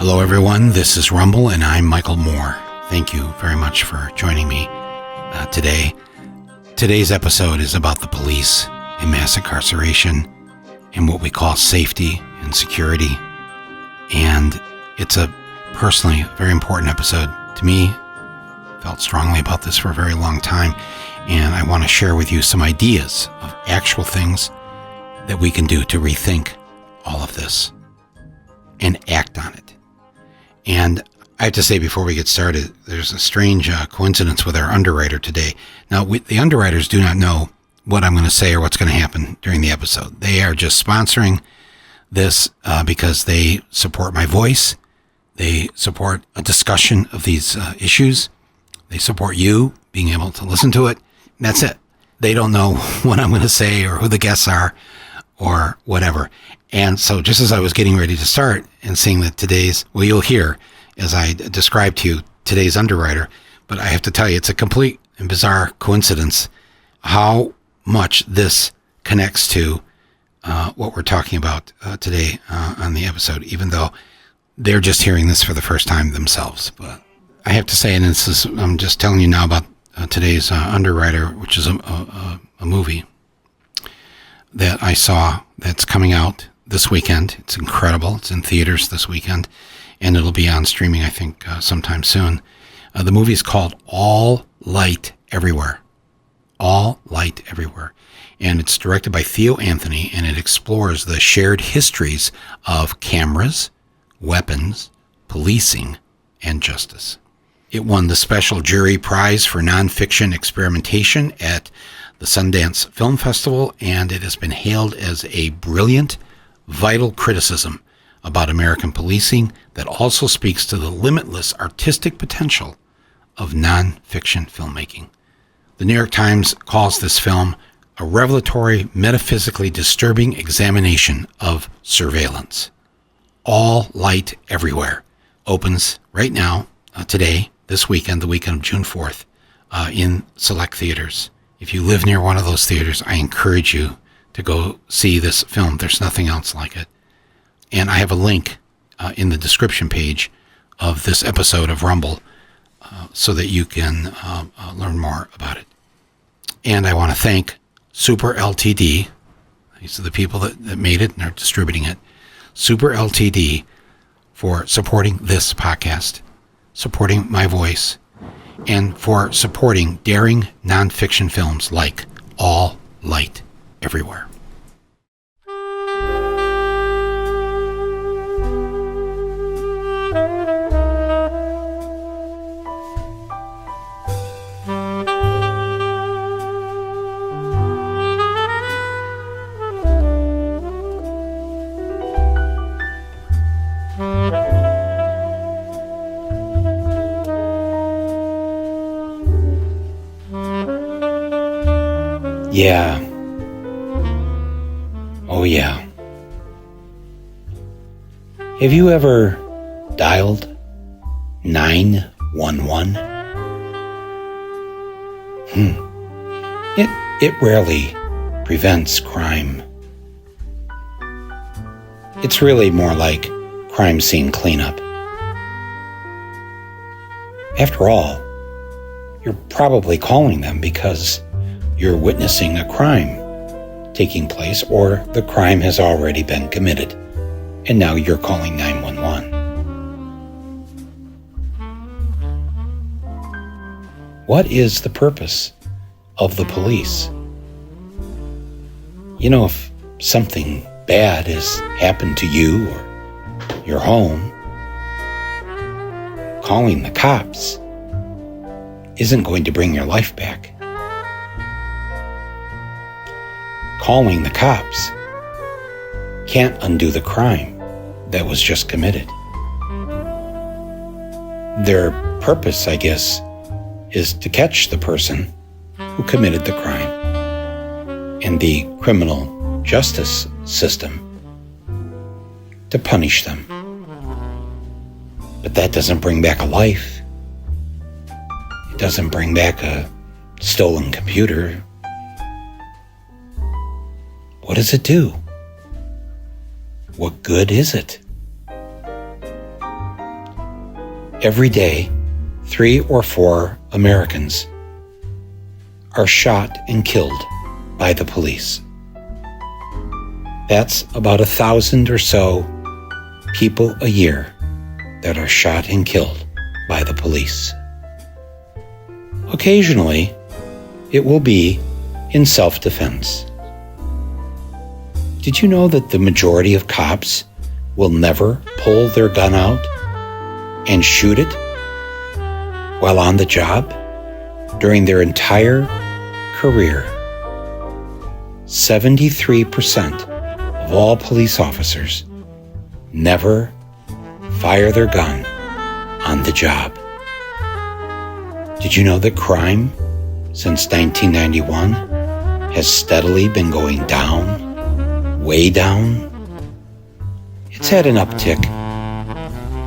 Hello everyone, this is Rumble and I'm Michael Moore. Thank you very much for joining me today. Today's episode is about the police and mass incarceration and what we call safety and security. And it's a personally very important episode to me. Felt strongly about this for a very long time, and I want to share with you some ideas of actual things that we can do to rethink all of this and act on it. And I have to say before we get started, there's a strange coincidence with our underwriter today. Now, the underwriters do not know what I'm going to say or what's going to happen during the episode. They are just sponsoring this because they support my voice. They support a discussion of these issues. They support you being able to listen to it. And that's it. They don't know what I'm going to say or who the guests are or whatever. And so just as I was getting ready to start and seeing that you'll hear as I describe to you today's underwriter, but I have to tell you, it's a complete and bizarre coincidence how much this connects to what we're talking about today on the episode, even though they're just hearing this for the first time themselves. But I have to say, and I'm just telling you now about today's underwriter, which is a movie that I saw that's coming out this weekend. It's incredible. It's in theaters this weekend, and it'll be on streaming, I think, sometime soon. The movie is called All Light Everywhere. All Light Everywhere. And it's directed by Theo Anthony, and it explores the shared histories of cameras, weapons, policing, and justice. It won the Special Jury Prize for Nonfiction Experimentation at the Sundance Film Festival, and it has been hailed as a brilliant, vital criticism about American policing that also speaks to the limitless artistic potential of nonfiction filmmaking. The New York Times calls this film a revelatory, metaphysically disturbing examination of surveillance. All Light Everywhere opens right now, today, this weekend, the weekend of June 4th, in select theaters. If you live near one of those theaters, I encourage you to go see this film. There's nothing else like it. And I have a link in the description page of this episode of Rumble so that you can learn more about it. And I want to thank Super Ltd. These are the people that made it and are distributing it. Super Ltd. for supporting this podcast, supporting my voice, and for supporting daring nonfiction films like All Light Everywhere. Yeah. Oh, yeah. Have you ever dialed 911? It rarely prevents crime. It's really more like crime scene cleanup. After all, you're probably calling them because you're witnessing a crime taking place, or the crime has already been committed, and now you're calling 911. What is the purpose of the police? You know, if something bad has happened to you or your home, calling the cops isn't going to bring your life back. Calling the cops can't undo the crime that was just committed. Their purpose, I guess, is to catch the person who committed the crime, and the criminal justice system to punish them. But that doesn't bring back a life. It doesn't bring back a stolen computer. What does it do? What good is it? Every day, 3 or 4 Americans are shot and killed by the police. That's about 1,000 or so people a year that are shot and killed by the police. Occasionally, it will be in self-defense. Did you know that the majority of cops will never pull their gun out and shoot it while on the job during their entire career? 73% of all police officers never fire their gun on the job. Did you know that crime since 1991 has steadily been going down, way down? It's had an uptick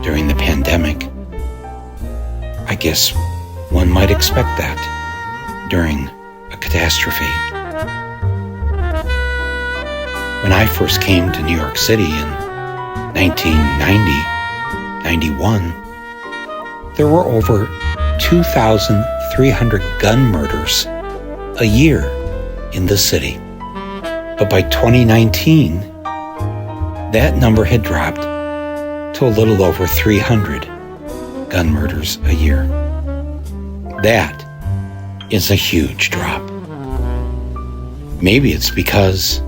during the pandemic. I guess one might expect that during a catastrophe. When I first came to New York City in 1990-91, there were over 2,300 gun murders a year in the city. But by 2019, that number had dropped to a little over 300 gun murders a year. That is a huge drop. Maybe it's because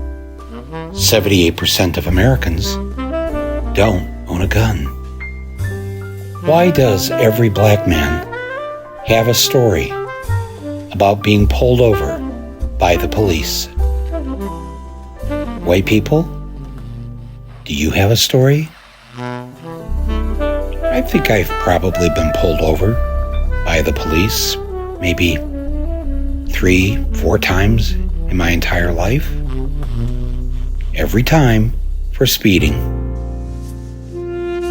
78% of Americans don't own a gun. Why does every black man have a story about being pulled over by the police? White people, do you have a story? I think I've probably been pulled over by the police maybe 3-4 times in my entire life. Every time for speeding.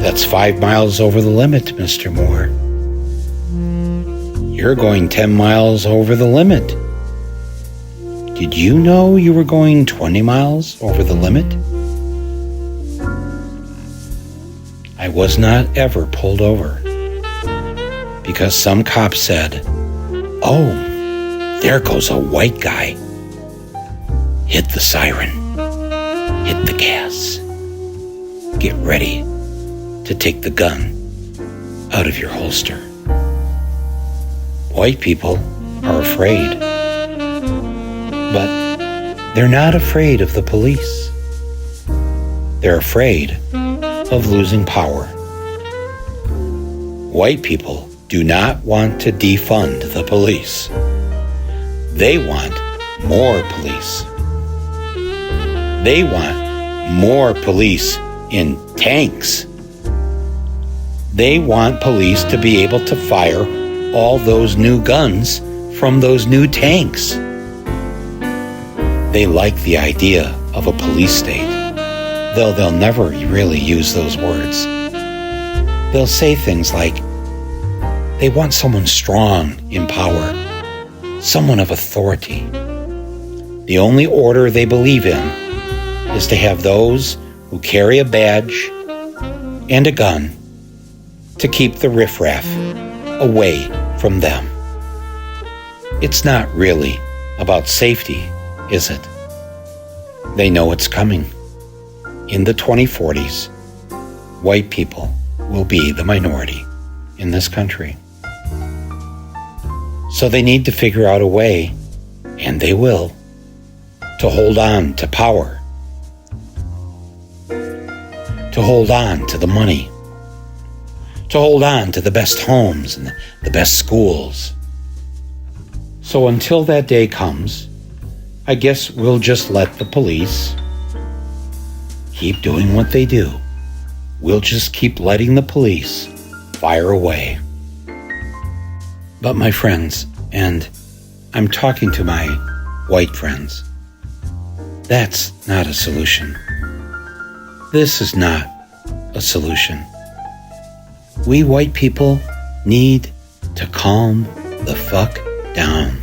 That's 5 miles over the limit, Mr. Moore. You're going 10 miles over the limit. Did you know you were going 20 miles over the limit? I was not ever pulled over because some cop said, "Oh, there goes a white guy. Hit the siren. Hit the gas. Get ready to take the gun out of your holster." White people are afraid, but they're not afraid of the police. They're afraid of losing power. White people do not want to defund the police. They want more police. They want more police in tanks. They want police to be able to fire all those new guns from those new tanks. They like the idea of a police state, though they'll never really use those words. They'll say things like, they want someone strong in power, someone of authority. The only order they believe in is to have those who carry a badge and a gun to keep the riffraff away from them. It's not really about safety, is it? They know it's coming. In the 2040s, white people will be the minority in this country. So they need to figure out a way, and they will, to hold on to power, to hold on to the money, to hold on to the best homes and the best schools. So until that day comes, I guess we'll just let the police keep doing what they do. We'll just keep letting the police fire away. But my friends, and I'm talking to my white friends, that's not a solution. This is not a solution. We white people need to calm the fuck down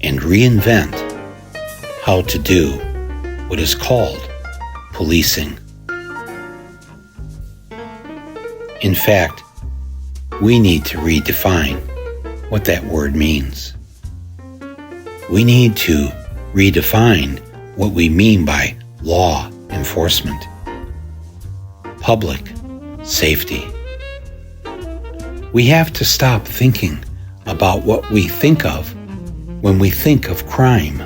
and reinvent how to do what is called policing. In fact, we need to redefine what that word means. We need to redefine what we mean by law enforcement, public safety. We have to stop thinking about what we think of when we think of crime.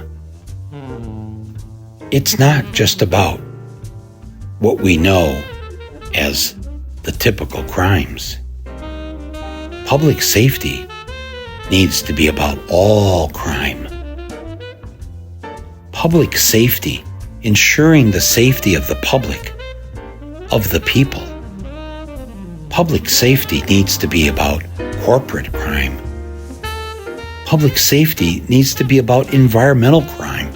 It's not just about what we know as the typical crimes. Public safety needs to be about all crime. Public safety, ensuring the safety of the public, of the people. Public safety needs to be about corporate crime. Public safety needs to be about environmental crime.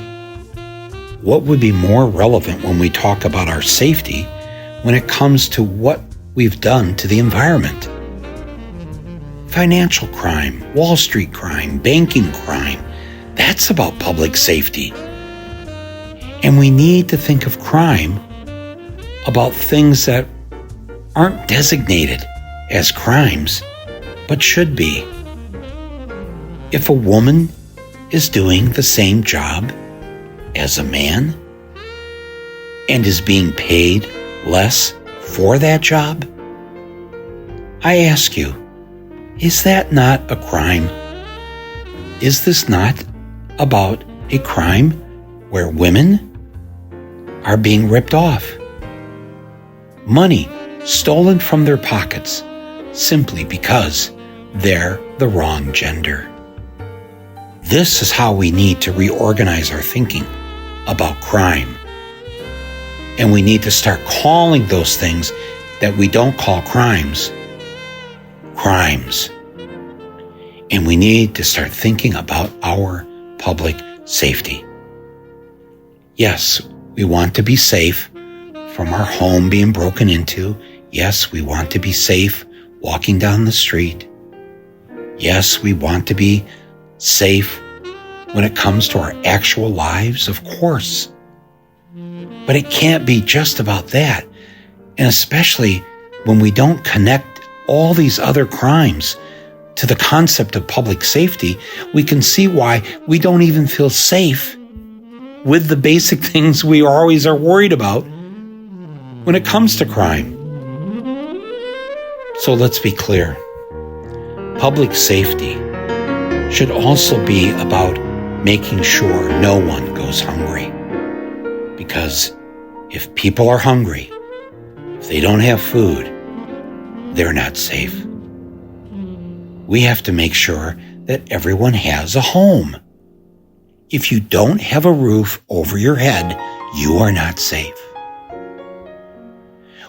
What would be more relevant when we talk about our safety when it comes to what we've done to the environment? Financial crime, Wall Street crime, banking crime, that's about public safety. And we need to think of crime about things that aren't designated as crimes, but should be. If a woman is doing the same job as a man and is being paid less for that job, I ask you, is that not a crime? Is this not about a crime where women are being ripped off? Money stolen from their pockets simply because they're the wrong gender. This is how we need to reorganize our thinking about crime. And we need to start calling those things that we don't call crimes, crimes. And we need to start thinking about our public safety. Yes, we want to be safe from our home being broken into. Yes, we want to be safe walking down the street. Yes, we want to be safe when it comes to our actual lives, of course. But it can't be just about that. And especially when we don't connect all these other crimes to the concept of public safety, we can see why we don't even feel safe with the basic things we always are worried about when it comes to crime. So let's be clear. Public safety should also be about making sure no one goes hungry. Because if people are hungry, if they don't have food, they're not safe. We have to make sure that everyone has a home. If you don't have a roof over your head, you are not safe.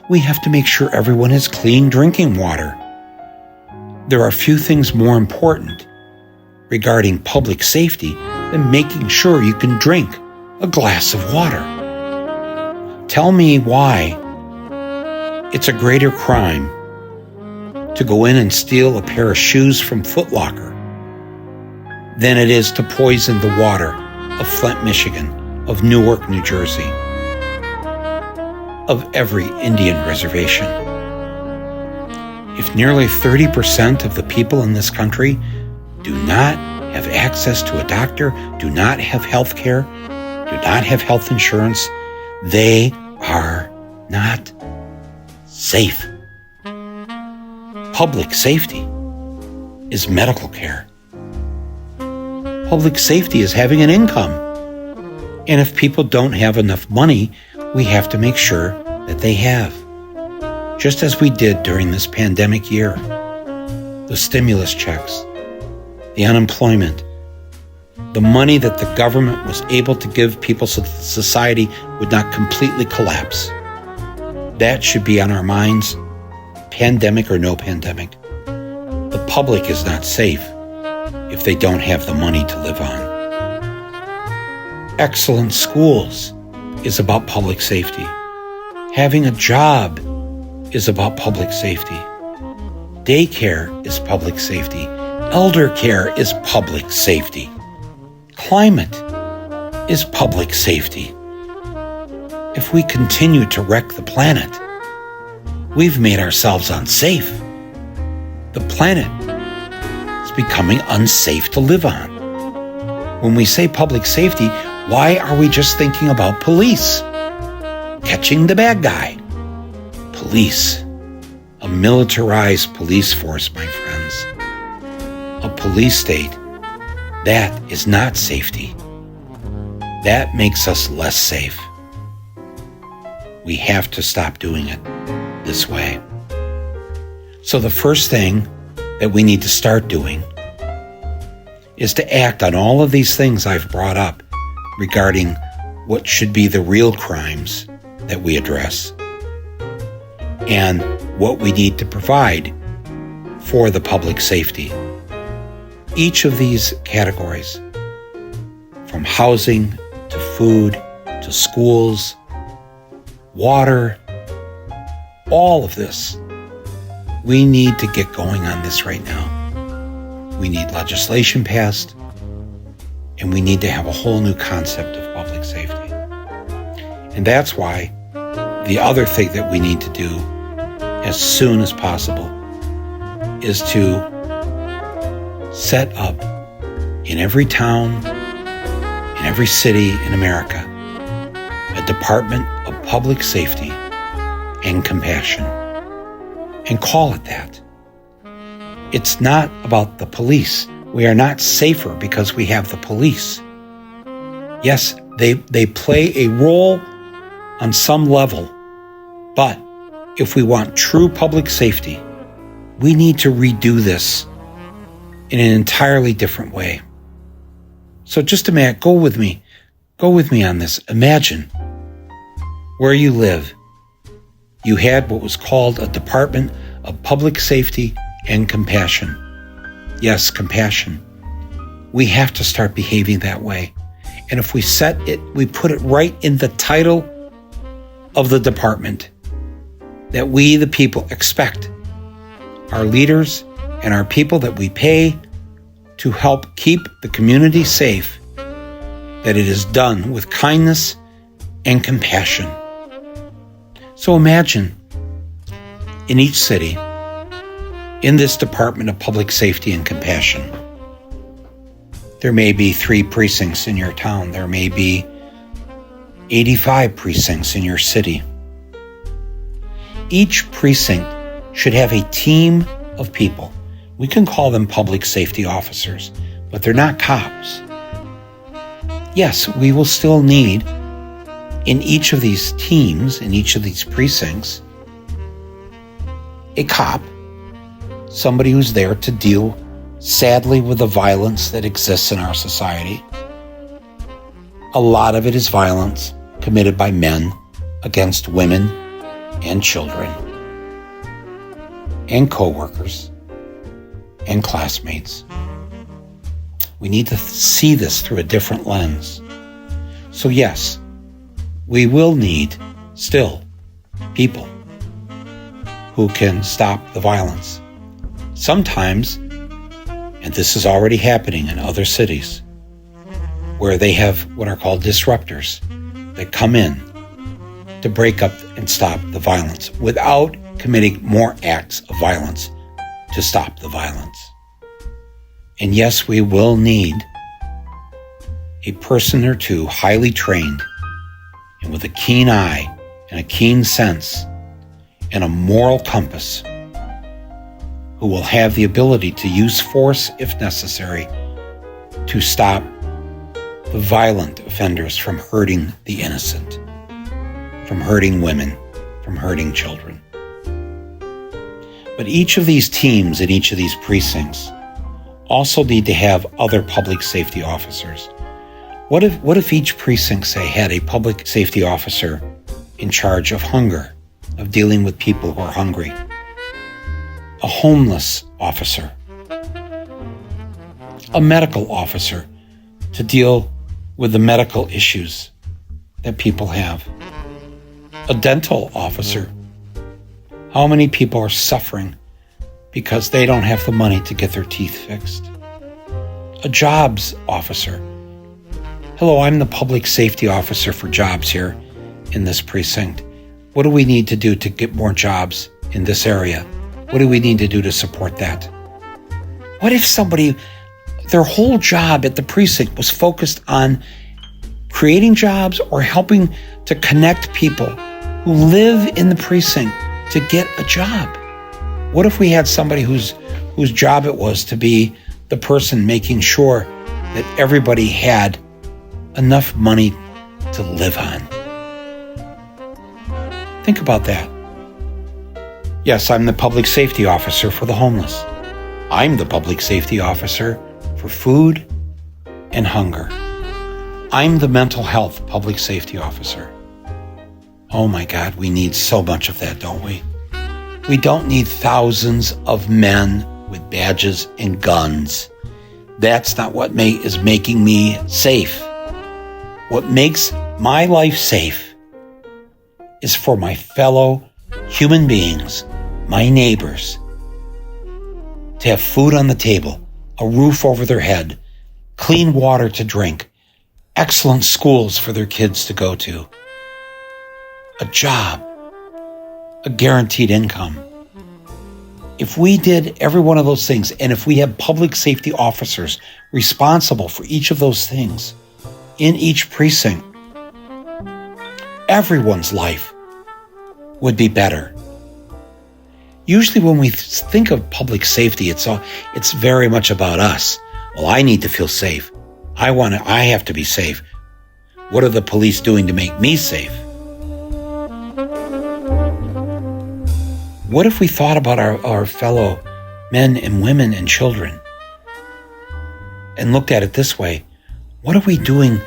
We have to make sure everyone has clean drinking water. There are few things more important regarding public safety than making sure you can drink a glass of water. Tell me why it's a greater crime to go in and steal a pair of shoes from Foot Locker than it is to poison the water of Flint, Michigan, of Newark, New Jersey, of every Indian reservation. If nearly 30% of the people in this country do not have access to a doctor, do not have health care, do not have health insurance, they are not safe. Public safety is medical care. Public safety is having an income. And if people don't have enough money, we have to make sure that they have. Just as we did during this pandemic year. The stimulus checks, the unemployment, the money that the government was able to give people so that society would not completely collapse. That should be on our minds, pandemic or no pandemic. The public is not safe if they don't have the money to live on. Excellent schools is about public safety. Having a job is about public safety. Daycare is public safety. Elder care is public safety. Climate is public safety. If we continue to wreck the planet, we've made ourselves unsafe. The planet is becoming unsafe to live on. When we say public safety, why are we just thinking about police? Catching the bad guy. Police. A militarized police force, my friends. A police state. That is not safety. That makes us less safe. We have to stop doing it this way. So the first thing that we need to start doing is to act on all of these things I've brought up regarding what should be the real crimes that we address and what we need to provide for the public safety. Each of these categories, from housing to food to schools, water, all of this, we need to get going on this right now. We need legislation passed, and we need to have a whole new concept of public safety. And that's why the other thing that we need to do as soon as possible is to set up in every town, in every city in America, a Department of Public Safety and Compassion, and call it that. It's not about the police. We are not safer because we have the police. Yes, they play a role on some level, but if we want true public safety, we need to redo this in an entirely different way. So just a minute, go with me on this. Imagine where you live, you had what was called a Department of Public Safety and Compassion. Yes, compassion. We have to start behaving that way. And if we we put it right in the title of the department, that we, the people, expect our leaders and our people that we pay to help keep the community safe, that it is done with kindness and compassion. So imagine in each city, in this Department of Public Safety and Compassion, there may be 3 precincts in your town. There may be 85 precincts in your city. Each precinct should have a team of people. We can call them public safety officers, but they're not cops. Yes, we will still need, in each of these teams, in each of these precincts, a cop, somebody who's there to deal, sadly, with the violence that exists in our society. A lot of it is violence committed by men against women and children and co-workers and classmates. We need to see this through a different lens. So yes, we will need still people who can stop the violence. Sometimes, and this is already happening in other cities, where they have what are called disruptors that come in to break up and stop the violence without committing more acts of violence to stop the violence. And yes, we will need a person or two highly trained and with a keen eye and a keen sense and a moral compass, who will have the ability to use force if necessary to stop the violent offenders from hurting the innocent, from hurting women, from hurting children. But each of these teams in each of these precincts also need to have other public safety officers. What if each precinct, say, had a public safety officer in charge of hunger, of dealing with people who are hungry? A homeless officer, a medical officer to deal with the medical issues that people have, a dental officer. How many people are suffering because they don't have the money to get their teeth fixed? A jobs officer. Hello, I'm the public safety officer for jobs here in this precinct. What do we need to do to get more jobs in this area? What do we need to do to support that? What if somebody, their whole job at the precinct was focused on creating jobs or helping to connect people who live in the precinct to get a job? What if we had somebody whose job it was to be the person making sure that everybody had enough money to live on? Think about that. Yes, I'm the public safety officer for the homeless. I'm the public safety officer for food and hunger. I'm the mental health public safety officer. Oh my God, we need so much of that, don't we? We don't need thousands of men with badges and guns. That's not what is making me safe. What makes my life safe is for my fellow human beings, my neighbors, to have food on the table, a roof over their head, clean water to drink, excellent schools for their kids to go to, a job, a guaranteed income. If we did every one of those things, and if we had public safety officers responsible for each of those things in each precinct, everyone's life would be better. Usually when we think of public safety, it's very much about us. Well, I need to feel safe. I have to be safe. What are the police doing to make me safe? What if we thought about our fellow men and women and children and looked at it this way? What are we doing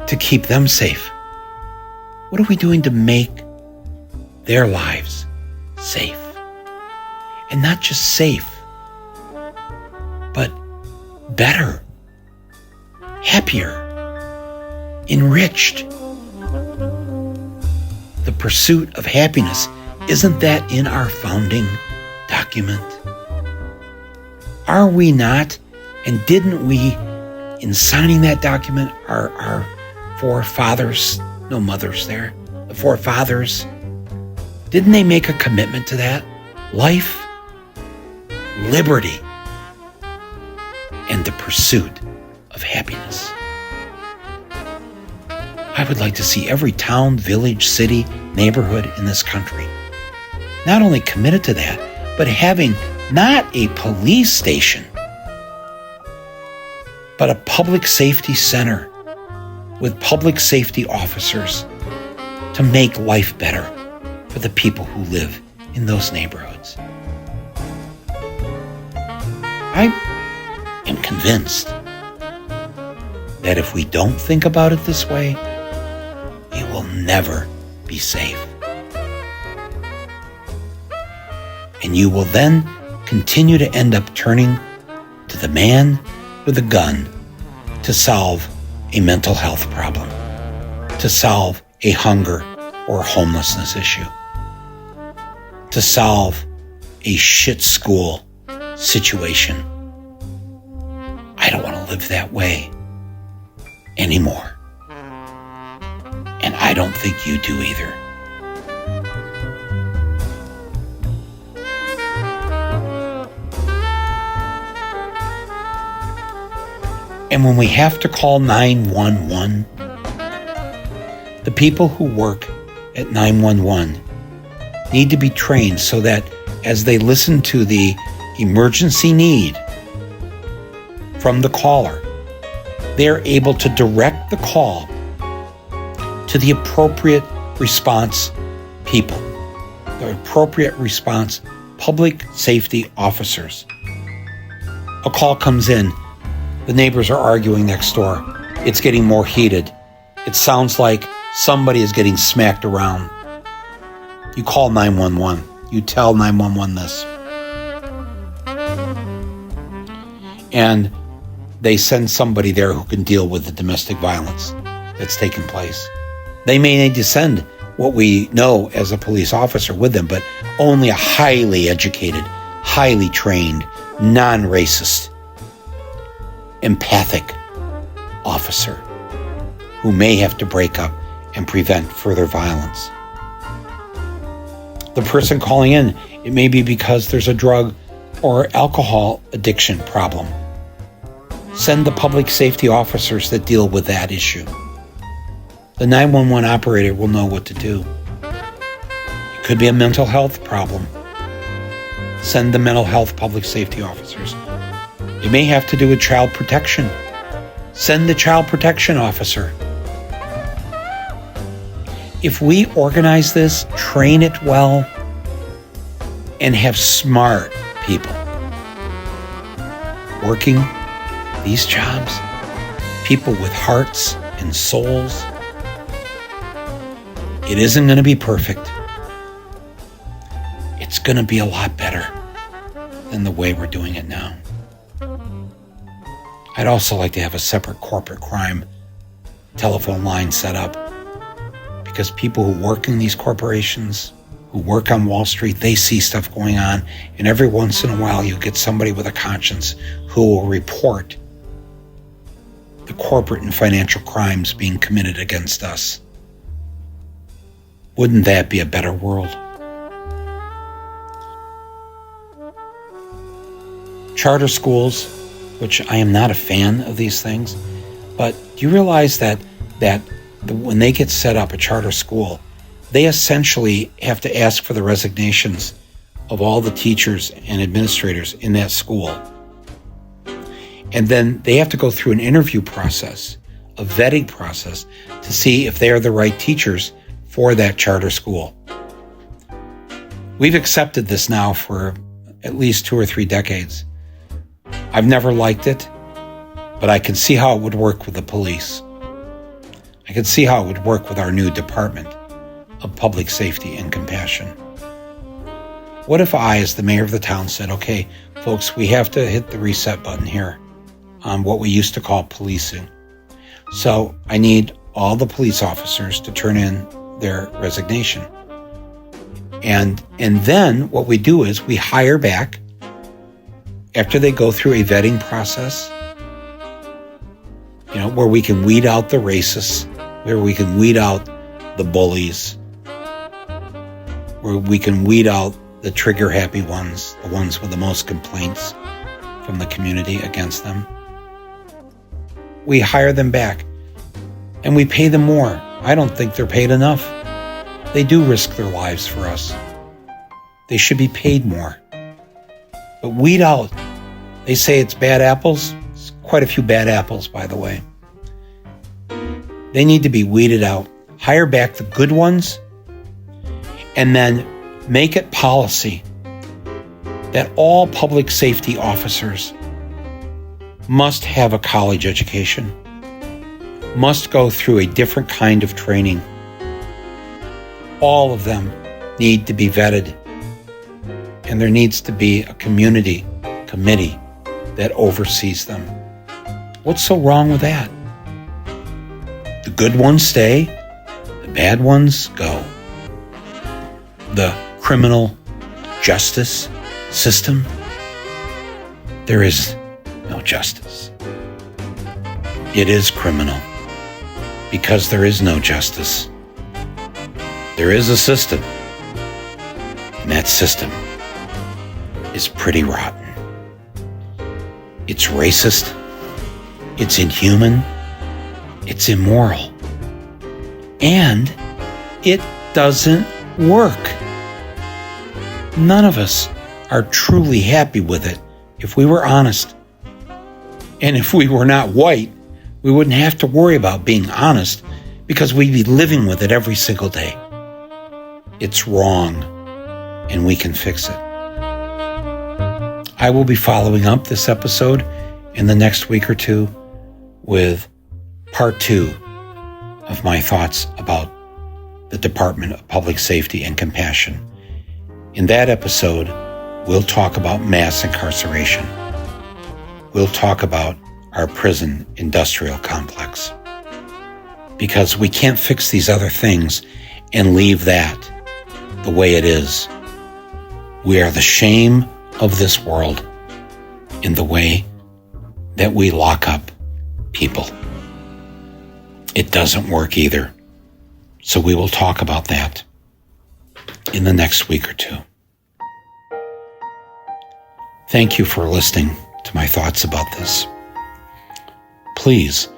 to keep them safe? What are we doing to make their lives safe? And not just safe, but better, happier, enriched. The pursuit of happiness, isn't that in our founding document? Are we not, and didn't we, in signing that document, our forefathers, no mothers there, the forefathers, didn't they make a commitment to that? Life, liberty, and the pursuit of happiness. I would like to see every town, village, city, neighborhood in this country not only committed to that, but having not a police station, but a public safety center with public safety officers to make life better for the people who live in those neighborhoods. I am convinced that if we don't think about it this way, we will never be safe. And you will then continue to end up turning to the man with a gun to solve a mental health problem, to solve a hunger or homelessness issue, to solve a shit school situation. I don't want to live that way anymore. And I don't think you do either. And when we have to call 911, the people who work at 911 need to be trained so that as they listen to the emergency need from the caller, they're able to direct the call to the appropriate response people, the appropriate response public safety officers. A call comes in. The neighbors are arguing next door. It's getting more heated. It sounds like somebody is getting smacked around. You call 911. You tell 911 this. And they send somebody there who can deal with the domestic violence that's taken place. They may need to send what we know as a police officer with them, but only a highly educated, highly trained, non-racist, empathic officer who may have to break up and prevent further violence. The person calling in, it may be because there's a drug or alcohol addiction problem. Send the public safety officers that deal with that issue. The 911 operator will know what to do. It could be a mental health problem. Send the mental health public safety officers. It may have to do with child protection. Send the child protection officer. If we organize this, train it well, and have smart people working these jobs, people with hearts and souls, it isn't going to be perfect. It's going to be a lot better than the way we're doing it now. I'd also like to have a separate corporate crime telephone line set up, because people who work in these corporations, who work on Wall Street, they see stuff going on, and every once in a while you get somebody with a conscience who will report the corporate and financial crimes being committed against us. Wouldn't that be a better world? Charter schools, which I am not a fan of these things, but do you realize that when they get set up, a charter school, they essentially have to ask for the resignations of all the teachers and administrators in that school. And then they have to go through an interview process, a vetting process, to see if they are the right teachers for that charter school. We've accepted this now for at least 2 or 3 decades. I've never liked it, but I can see how it would work with the police. I can see how it would work with our new Department of Public Safety and Compassion. What if I, as the mayor of the town, said, okay, folks, we have to hit the reset button here on what we used to call policing. So I need all the police officers to turn in their resignation. And then what we do is we hire back after they go through a vetting process, where we can weed out the racists, where we can weed out the bullies, where we can weed out the trigger-happy ones, the ones with the most complaints from the community against them. We hire them back, and we pay them more. I don't think they're paid enough. They do risk their lives for us. They should be paid more. But weed out. They say it's bad apples. It's quite a few bad apples, by the way. They need to be weeded out. Hire back the good ones, and then make it policy that all public safety officers must have a college education, must go through a different kind of training. All of them need to be vetted, and there needs to be a community committee that oversees them. What's so wrong with that? The good ones stay, the bad ones go. The criminal justice system, there is no justice. It is criminal because there is no justice. There is a system, and that system is pretty rotten. It's racist, it's inhuman, it's immoral, and it doesn't work. None of us are truly happy with it if we were honest. And if we were not white, we wouldn't have to worry about being honest because we'd be living with it every single day. It's wrong, and we can fix it. I will be following up this episode in the next week or two with part 2 of my thoughts about the Department of Public Safety and Compassion. In that episode, we'll talk about mass incarceration. We'll talk about our prison industrial complex. Because we can't fix these other things and leave that the way it is. We are the shame of this world in the way that we lock up people. It doesn't work either. So we will talk about that. in the next week or two. Thank you for listening to my thoughts about this. Please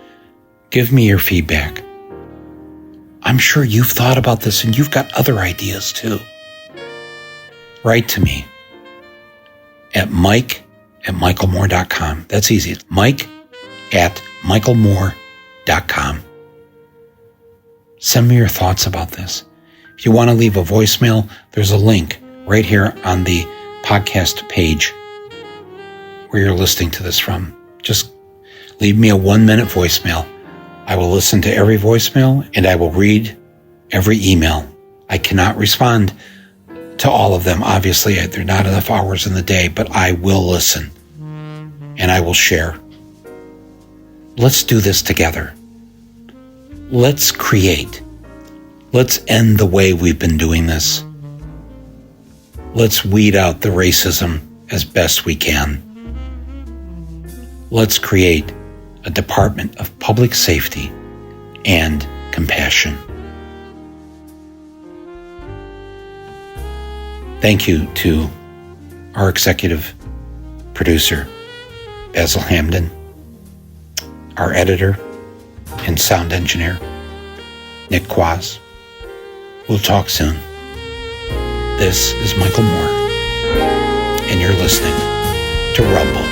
give me your feedback. I'm sure you've thought about this and you've got other ideas too. Write to me at mike@michaelmoore.com. That's easy. mike@michaelmoore.com. Send me your thoughts about this. If you want to leave a voicemail, there's a link right here on the podcast page where you're listening to this from. Just leave me a 1-minute voicemail. I will listen to every voicemail and I will read every email. I cannot respond to all of them. Obviously, there are not enough hours in the day, but I will listen and I will share. Let's do this together. Let's create. Let's end the way we've been doing this. Let's weed out the racism as best we can. Let's create a Department of Public Safety and Compassion. Thank you to our executive producer, Basil Hamden, our editor and sound engineer, Nick Quaz. We'll talk soon. This is Michael Moore, and you're listening to Rumble.